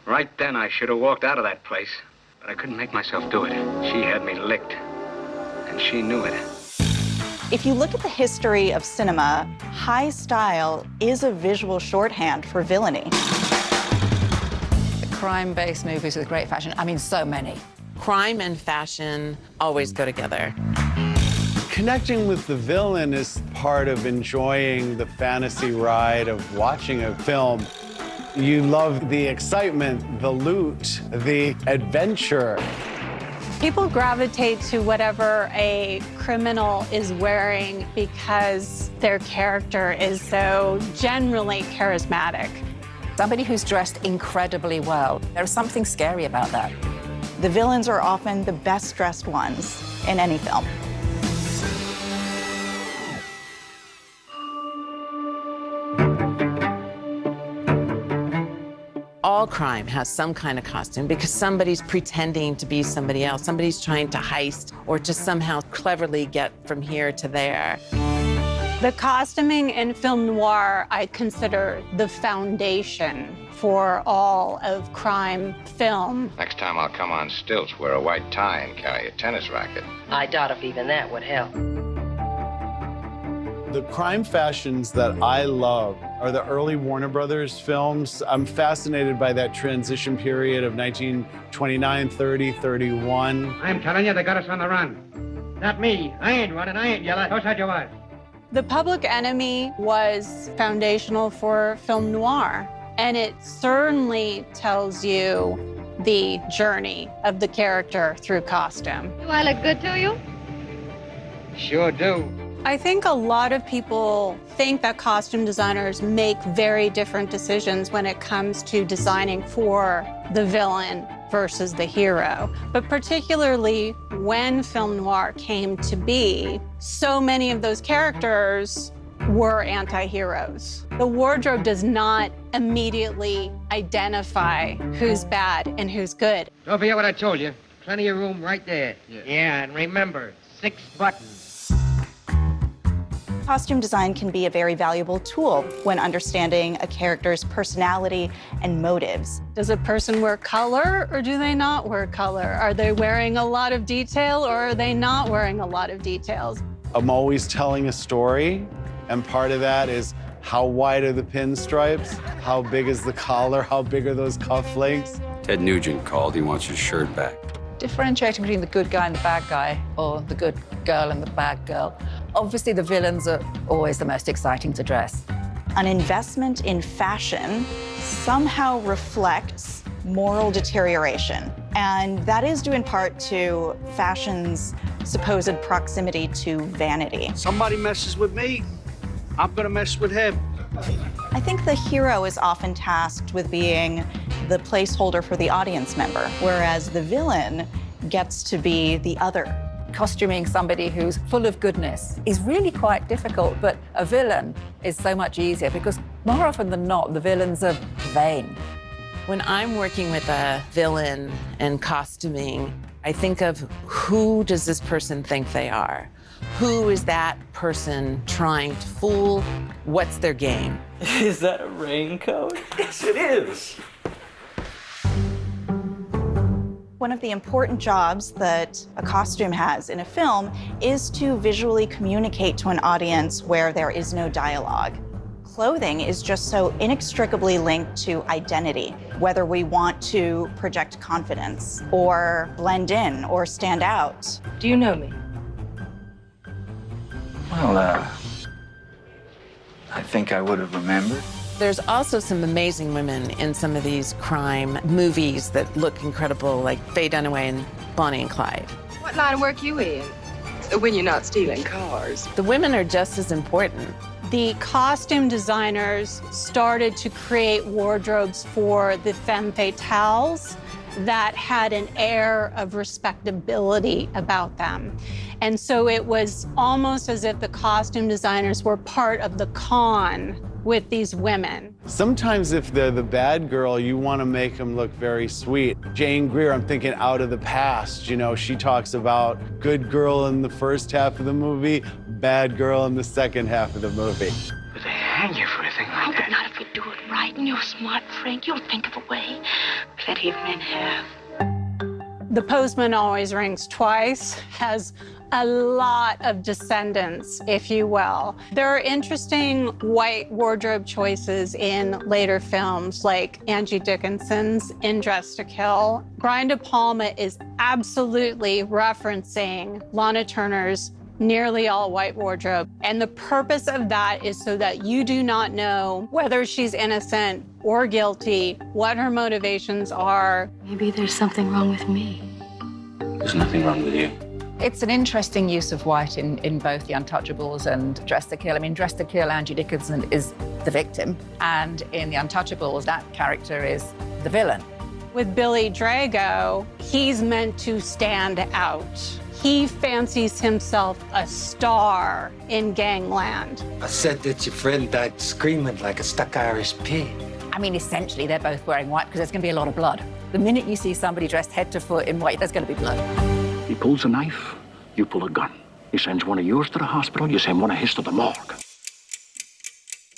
Right then, I should have walked out of that place. But I couldn't make myself do it. She had me licked. And she knew it. If you look at the history of cinema, high style is a visual shorthand for villainy. Crime-based movies with great fashion. I mean, so many. Crime and fashion always go together. Connecting with the villain is part of enjoying the fantasy ride of watching a film. You love the excitement, the loot, the adventure. People gravitate to whatever a criminal is wearing because their character is so generally charismatic. Somebody who's dressed incredibly well. There's something scary about that. The villains are often the best dressed ones in any film. All crime has some kind of costume because somebody's pretending to be somebody else. Somebody's trying to heist or to somehow cleverly get from here to there. The costuming in film noir, I consider the foundation for all of crime film. Next time I'll come on stilts, wear a white tie, and carry a tennis racket. I doubt if even that would help. The crime fashions that I love are the early Warner Brothers films. I'm fascinated by that transition period of 1929, 30, 31. I'm telling you, they got us on the run. Not me. I ain't running. I ain't yelling. Toss out your wife. The Public Enemy was foundational for film noir, and it certainly tells you the journey of the character through costume. Do I look good to you? Sure do. I think a lot of people think that costume designers make very different decisions when it comes to designing for the villain versus the hero. But particularly when film noir came to be, so many of those characters were anti-heroes. The wardrobe does not immediately identify who's bad and who's good. Don't forget what I told you. Plenty of room right there. Yeah, and remember, 6 buttons. Costume design can be a very valuable tool when understanding a character's personality and motives. Does a person wear color or do they not wear color? Are they wearing a lot of detail or are they not wearing a lot of details? I'm always telling a story, and part of that is how wide are the pinstripes? How big is the collar? How big are those cufflinks? Ted Nugent called. He wants his shirt back. Differentiating between the good guy and the bad guy, or the good girl and the bad girl. Obviously, the villains are always the most exciting to dress. An investment in fashion somehow reflects moral deterioration. And that is due in part to fashion's supposed proximity to vanity. Somebody messes with me, I'm gonna mess with him. I think the hero is often tasked with being the placeholder for the audience member, whereas the villain gets to be the other. Costuming somebody who's full of goodness is really quite difficult, but a villain is so much easier because more often than not, the villains are vain. When I'm working with a villain and costuming, I think of who does this person think they are? Who is that person trying to fool? What's their game? Is that a raincoat? Yes, it is. One of the important jobs that a costume has in a film is to visually communicate to an audience where there is no dialogue. Clothing is just so inextricably linked to identity, whether we want to project confidence or blend in or stand out. Do you know me? Well, I think I would have remembered. There's also some amazing women in some of these crime movies that look incredible, like Faye Dunaway and Bonnie and Clyde. What line of work you in? When you're not stealing cars. The women are just as important. The costume designers started to create wardrobes for the femme fatales that had an air of respectability about them. And so it was almost as if the costume designers were part of the con with these women. Sometimes if they're the bad girl, you want to make them look very sweet. Jane Greer, I'm thinking Out of the Past, you know, she talks about good girl in the first half of the movie, bad girl in the second half of the movie. But they hang you for a thing like that. But not if we do it right. And you're smart, Frank. You'll think of a way. plenty of men have. The Postman Always Rings Twice has a lot of descendants, if you will. There are interesting white wardrobe choices in later films, like Angie Dickinson's In Dressed to Kill. Brian De Palma is absolutely referencing Lana Turner's nearly all white wardrobe. And the purpose of that is so that you do not know whether she's innocent or guilty, what her motivations are. Maybe there's something wrong with me. There's nothing wrong with you. It's an interesting use of white in both The Untouchables and Dressed to Kill. I mean, Dressed to Kill, Angie Dickinson is the victim, and in The Untouchables, that character is the villain. With Billy Drago, he's meant to stand out. He fancies himself a star in gangland. I said that your friend died screaming like a stuck Irish pig. I mean, essentially, they're both wearing white because there's going to be a lot of blood. The minute you see somebody dressed head to foot in white, there's going to be blood. He pulls a knife, you pull a gun. He sends one of yours to the hospital, you send one of his to the morgue.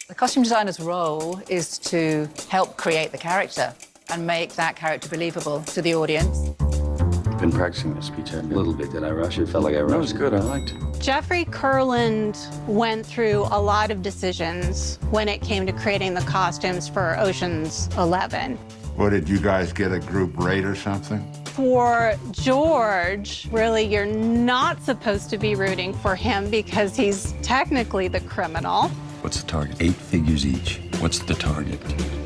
The costume designer's role is to help create the character and make that character believable to the audience. I've been practicing this speech a little bit. Did I rush it? Felt like I rushed it. That was good. I liked it. Jeffrey Kurland went through a lot of decisions when it came to creating the costumes for Ocean's 11. What, did you guys get a group rate or something? For George, really, you're not supposed to be rooting for him because he's technically the criminal. What's the target? 8 figures each. What's the target?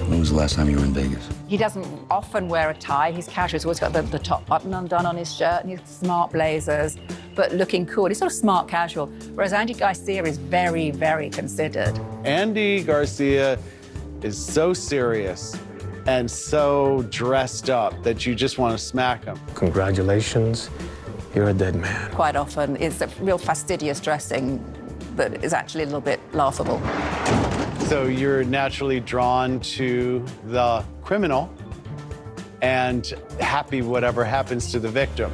When was the last time you were in Vegas? He doesn't often wear a tie. He's casual. He's always got the top button undone on his shirt, and he's smart blazers, but looking cool. He's sort of smart casual, whereas Andy Garcia is very, very considered. Andy Garcia is so serious and so dressed up that you just want to smack him. Congratulations, you're a dead man. Quite often, it's a real fastidious dressing that is actually a little bit laughable. So you're naturally drawn to the criminal and happy whatever happens to the victim.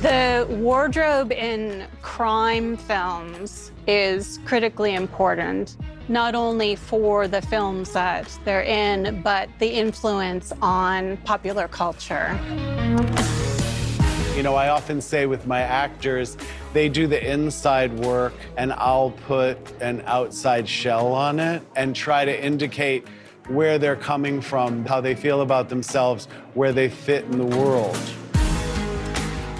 The wardrobe in crime films is critically important, not only for the films that they're in, but the influence on popular culture. You know, I often say with my actors, they do the inside work and I'll put an outside shell on it and try to indicate where they're coming from, how they feel about themselves, where they fit in the world.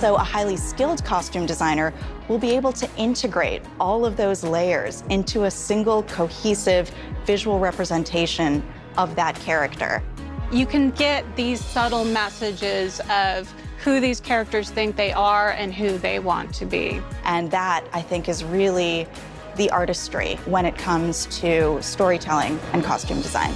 So a highly skilled costume designer will be able to integrate all of those layers into a single cohesive visual representation of that character. You can get these subtle messages of who these characters think they are and who they want to be. And that, I think, is really the artistry when it comes to storytelling and costume design.